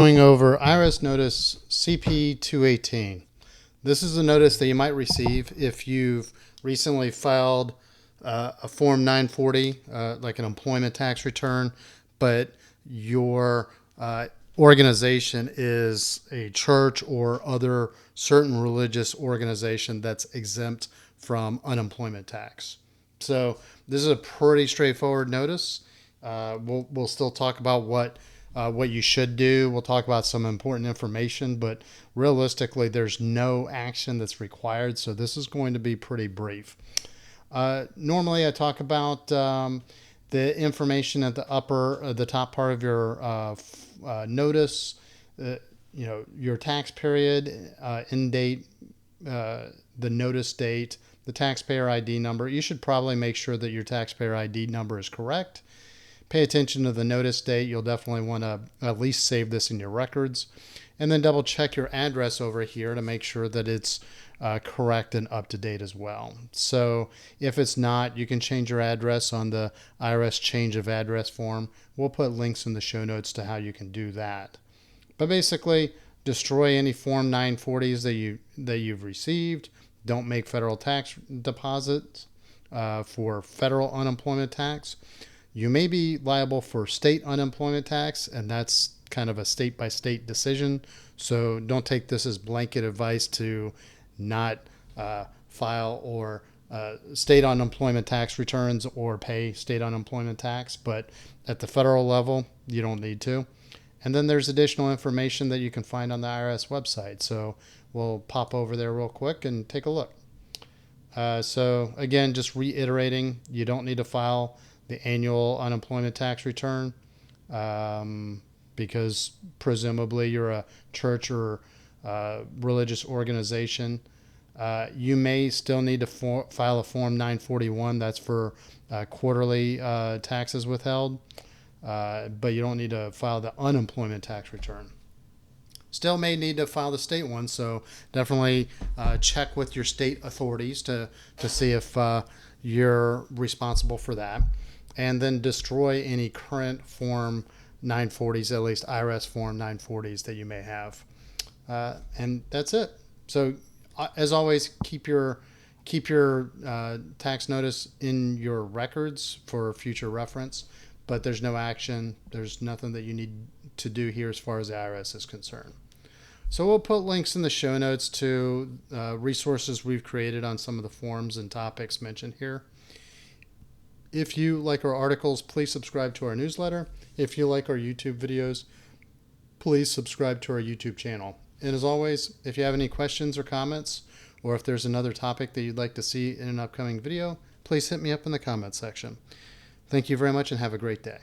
Going over IRS Notice CP218. This is a notice that you might receive if you've recently filed a Form 940, like an employment tax return, but your organization is a church or other certain religious organization that's exempt from unemployment tax. So this is a pretty straightforward notice. We'll still talk about what you should do. We'll talk about some important information, but realistically, there's no action that's required. So this is going to be pretty brief. Normally, I talk about the information at the top part of your notice. Your tax period, end date, the notice date, the taxpayer ID number. You should probably make sure that your taxpayer ID number is correct. Pay attention to the notice date. You'll definitely want to at least save this in your records. And then double check your address over here to make sure that it's correct and up to date as well. So if it's not, you can change your address on the IRS change of address form. We'll put links in the show notes to how you can do that. But basically, destroy any Form 940s that you've received. Don't make federal tax deposits for federal unemployment tax. You may be liable for state unemployment tax, and that's kind of a state-by-state decision. So don't take this as blanket advice to not file or state unemployment tax returns or pay state unemployment tax. But at the federal level, you don't need to. And then there's additional information that you can find on the IRS website. So we'll pop over there real quick and take a look. So again, just reiterating, you don't need to file the annual unemployment tax return because presumably you're a church or religious organization. You may still need to file a Form 941. That's for quarterly taxes withheld, but you don't need to file the unemployment tax return. Still may need to file the state one, so definitely check with your state authorities to see if you're responsible for that. And then destroy any current Form 940s, at least IRS Form 940s that you may have. And that's it. So as always, keep your tax notice in your records for future reference, but there's no action. There's nothing that you need to do here as far as the IRS is concerned. So we'll put links in the show notes to resources we've created on some of the forms and topics mentioned here. If you like our articles, please subscribe to our newsletter. If you like our YouTube videos, please subscribe to our YouTube channel. And as always, if you have any questions or comments, or if there's another topic that you'd like to see in an upcoming video, please hit me up in the comments section. Thank you very much and have a great day.